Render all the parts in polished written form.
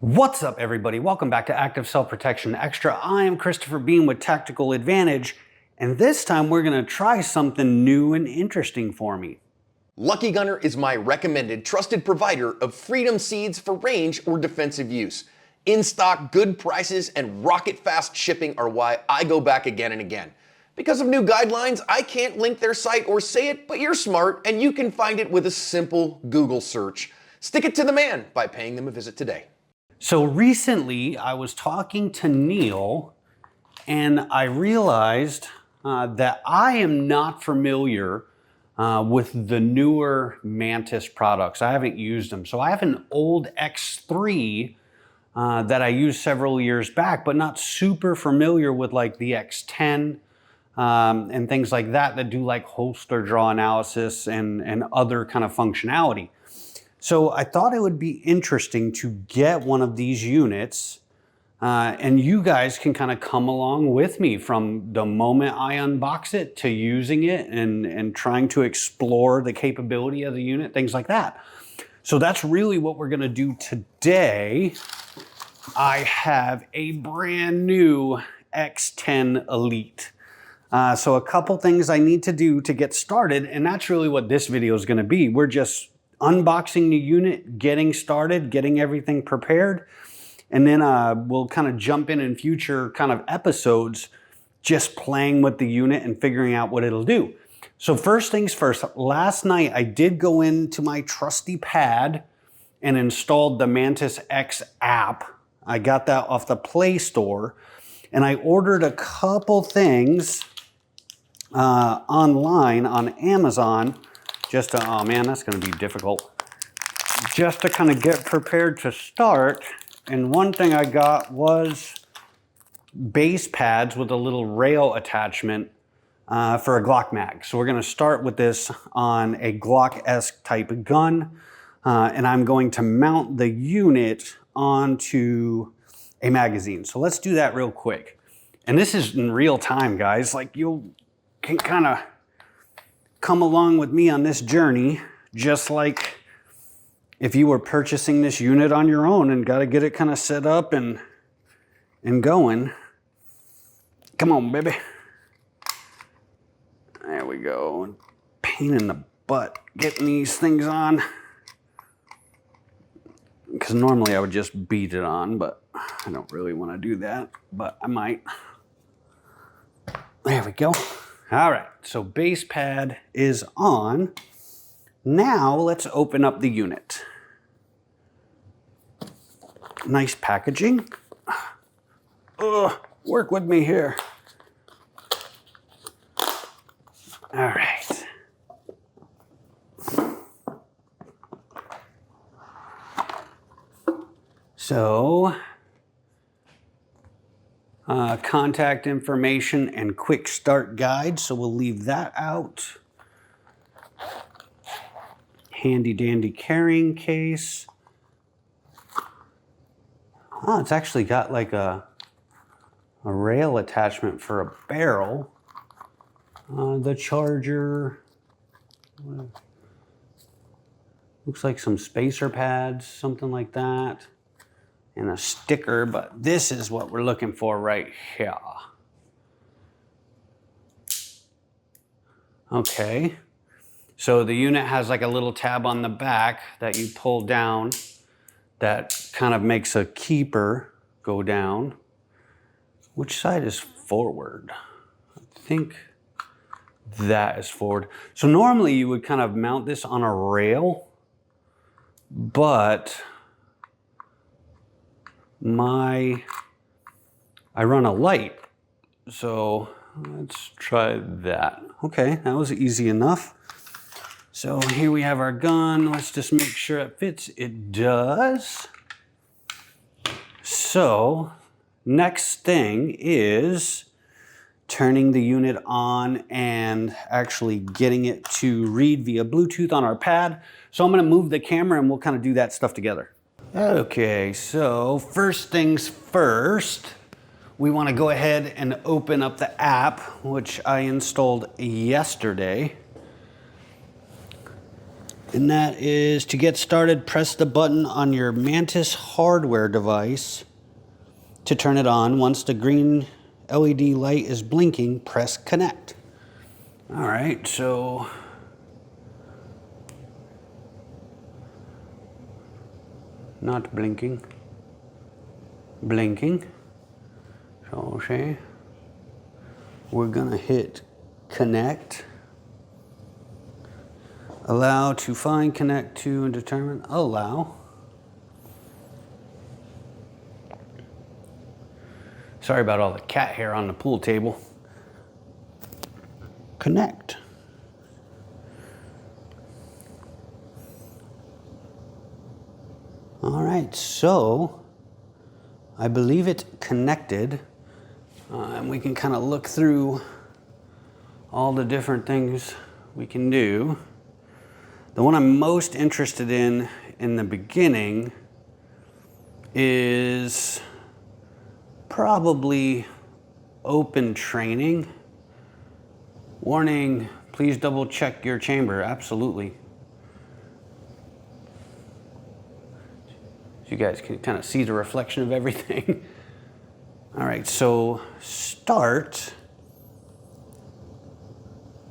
What's up, everybody? Welcome back to Active Self-Protection Extra. I am Christopher Beam with Tactical Advantage, and this time we're going to try something new and interesting for me. Lucky Gunner is my recommended trusted provider of freedom seeds for range or defensive use. In stock, good prices, and rocket fast shipping are why I go back again and again. Because of new guidelines, I can't link their site or say it, but you're smart and you can find it with a simple Google search. Stick it to the man by paying them a visit today. So recently I was talking to Neil and I realized that I am not familiar with the newer Mantis products. I haven't used them. So I have an old X3 that I used several years back, but not super familiar with like the X10 and things like that do like holster draw analysis and other kind of functionality. So I thought it would be interesting to get one of these units and you guys can kind of come along with me from the moment I unbox it to using it and trying to explore the capability of the unit, things like that. So that's really what we're gonna do today. I have a brand new X10 Elite. So a couple things I need to do to get started, and that's really what this video is gonna be. We're just unboxing the unit, getting started, getting everything prepared, and then we'll kind of jump in future kind of episodes just playing with the unit and figuring out what it'll do. So first things first, last night I did go into my trusty pad and installed the Mantis X app. I got that off the Play Store, and I ordered a couple things online on Amazon just to, oh man, that's gonna be difficult. Just to kind of get prepared to start. And one thing I got was base pads with a little rail attachment for a Glock mag. So we're gonna start with this on a Glock-esque type of gun. And I'm going to mount the unit onto a magazine. So let's do that real quick. And this is in real time, guys. Like you can kind of come along with me on this journey, just like if you were purchasing this unit on your own and got to get it kind of set up and going. Come on, baby. There we go. Pain in the butt getting these things on. Because normally I would just beat it on, but I don't really want to do that, but I might. There we go. All right, so base pad is on. Now let's open up the unit. Nice packaging. Work with me here. All right. So, contact information and quick start guide, so we'll leave that out. Handy dandy carrying case. Oh, it's actually got like a rail attachment for a barrel. The charger. Looks like some spacer pads, something like that. And a sticker, but this is what we're looking for right here. Okay, so the unit has like a little tab on the back that you pull down that kind of makes a keeper go down. Which side is forward? I think that is forward. So normally you would kind of mount this on a rail, but I run a light, so let's try that. Okay, that was easy enough. So here we have our gun. Let's just make sure it fits. It does. So next thing is turning the unit on and actually getting it to read via Bluetooth on our pad. So I'm gonna move the camera and we'll kind of do that stuff together. Okay, so first things first, we want to go ahead and open up the app, which I installed yesterday. And that is to get started, press the button on your Mantis hardware device to turn it on. Once the green LED light is blinking, press connect. All right, so not blinking, blinking. So okay, we're gonna hit connect. Allow to find, connect to, and determine. Allow. Sorry about all the cat hair on the pool table. Connect. All right, so I believe it's connected, and we can kind of look through all the different things we can do. The one I'm most interested in the beginning is probably open training. Warning, please double check your chamber. Absolutely. So you guys can kind of see the reflection of everything. All right, so start.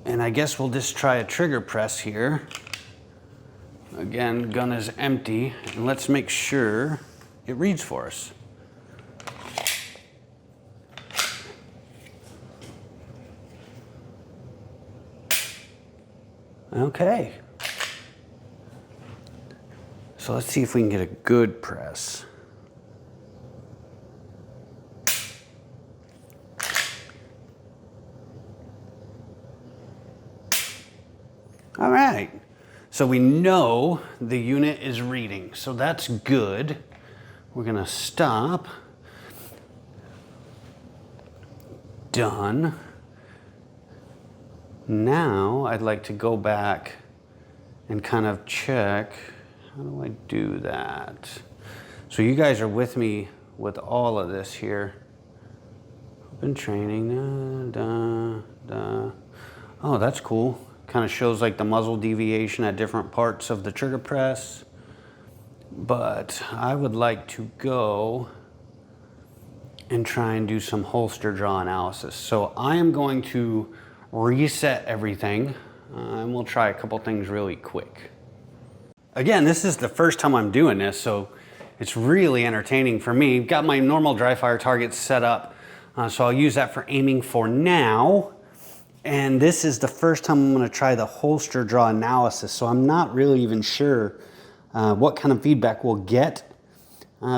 And I guess we'll just try a trigger press here. Again, gun is empty, and let's make sure it reads for us. Okay. So let's see if we can get a good press. All right. So we know the unit is reading, so that's good. We're gonna stop. Done. Now I'd like to go back and kind of check, how do I do that? So you guys are with me with all of this here. Open training, Oh, that's cool. Kind of shows like the muzzle deviation at different parts of the trigger press. But I would like to go and try and do some holster draw analysis. So I am going to reset everything, and we'll try a couple things really quick. Again, this is the first time I'm doing this, so it's really entertaining for me. Got my normal dry fire targets set up, so I'll use that for aiming for now. And this is the first time I'm gonna try the holster draw analysis, so I'm not really even sure what kind of feedback we'll get.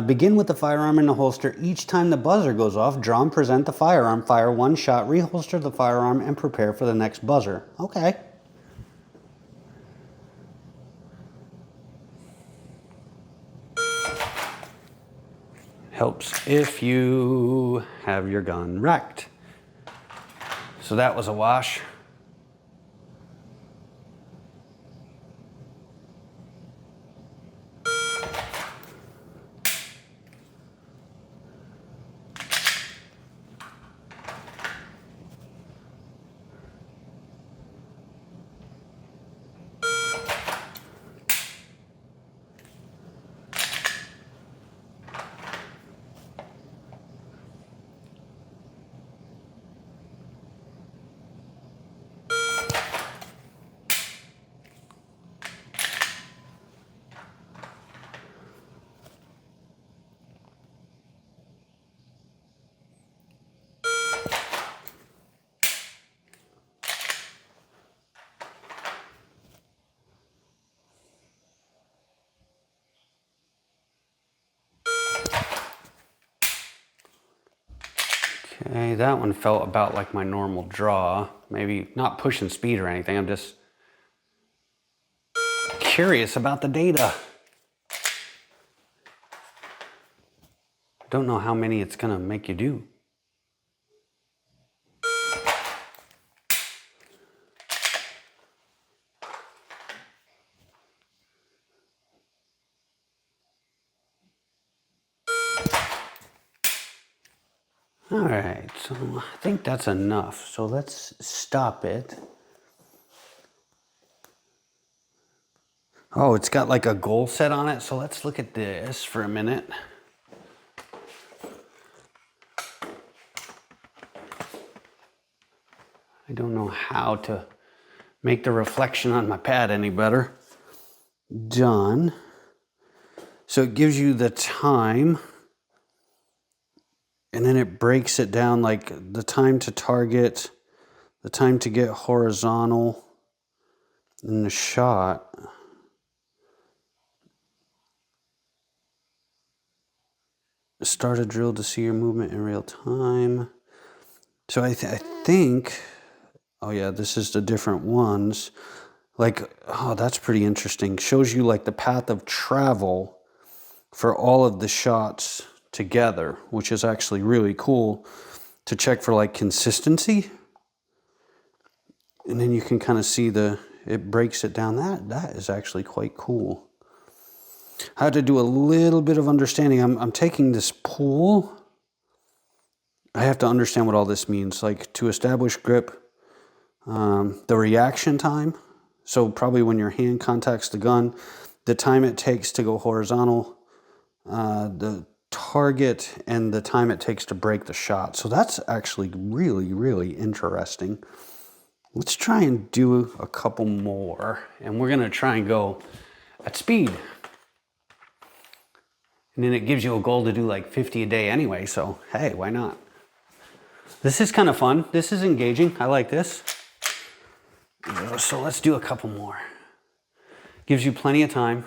Begin with the firearm in the holster. Each time the buzzer goes off, draw and present the firearm. Fire one shot, reholster the firearm, and prepare for the next buzzer. Okay. Helps if you have your gun racked. So that was a wash. Okay, that one felt about like my normal draw. Maybe not pushing speed or anything, I'm just curious about the data. Don't know how many it's gonna make you do. All right, so I think that's enough. So let's stop it. Oh, it's got like a goal set on it. So let's look at this for a minute. I don't know how to make the reflection on my pad any better. Done. So it gives you the time, and then it breaks it down like the time to target, the time to get horizontal in the shot. Start a drill to see your movement in real time. So I think, oh yeah, this is the different ones. Like, oh, that's pretty interesting. Shows you like the path of travel for all of the shots together, which is actually really cool to check for like consistency. And then you can kind of see it breaks it down. That is actually quite cool. I had to do a little bit of understanding. I'm taking this pull. I have to understand what all this means. Like to establish grip, the reaction time. So probably when your hand contacts the gun, the time it takes to go horizontal, the target, and the time it takes to break the shot. So that's actually really, really interesting. Let's try and do a couple more. And we're gonna try and go at speed. And then it gives you a goal to do like 50 a day anyway, so hey, why not? This is kind of fun. This is engaging. I like this. So let's do a couple more. Gives you plenty of time.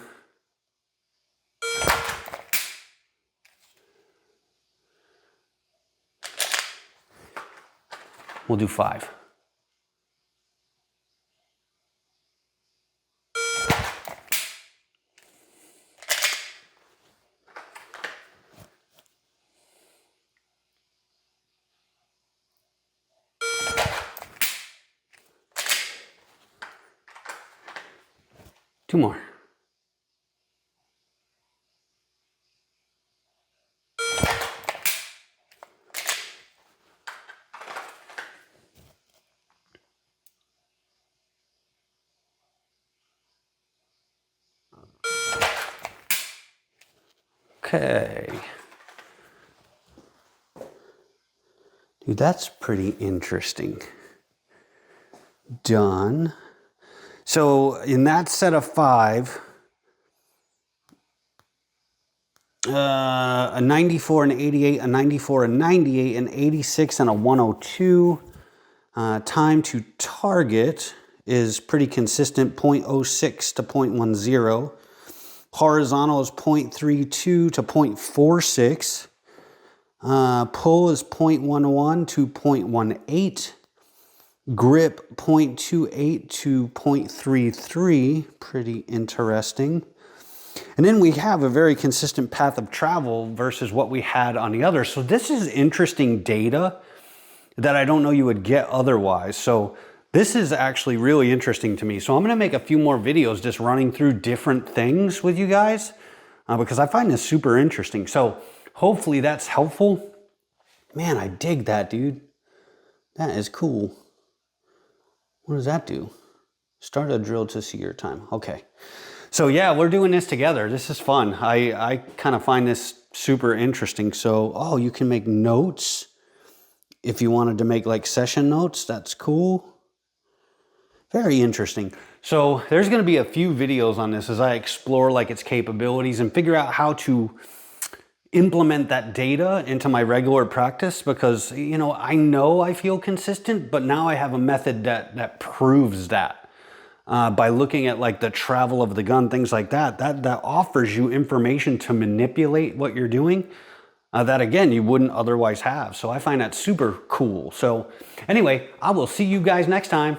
We'll do 5. Two more. Okay. Dude, that's pretty interesting. Done. So in that set of 5, a 94, an 88, a 94, a 98, an 86, and a 102. Time to target is pretty consistent, 0.06 to 0.10. Horizontal is 0.32 to 0.46. Pull is 0.11 to 0.18. Grip 0.28 to 0.33. Pretty interesting. And then we have a very consistent path of travel versus what we had on the other. So this is interesting data that I don't know you would get otherwise. So this is actually really interesting to me. So I'm gonna make a few more videos just running through different things with you guys because I find this super interesting. So hopefully that's helpful. Man, I dig that, dude. That is cool. What does that do? Start a drill to see your time. Okay. So yeah, we're doing this together. This is fun. I kind of find this super interesting. So, oh, you can make notes. If you wanted to make like session notes, that's cool. Very interesting. So there's going to be a few videos on this as I explore like its capabilities and figure out how to implement that data into my regular practice because, you know I feel consistent, but now I have a method that proves that. By looking at like the travel of the gun, things like that offers you information to manipulate what you're doing that again, you wouldn't otherwise have. So I find that super cool. So anyway, I will see you guys next time.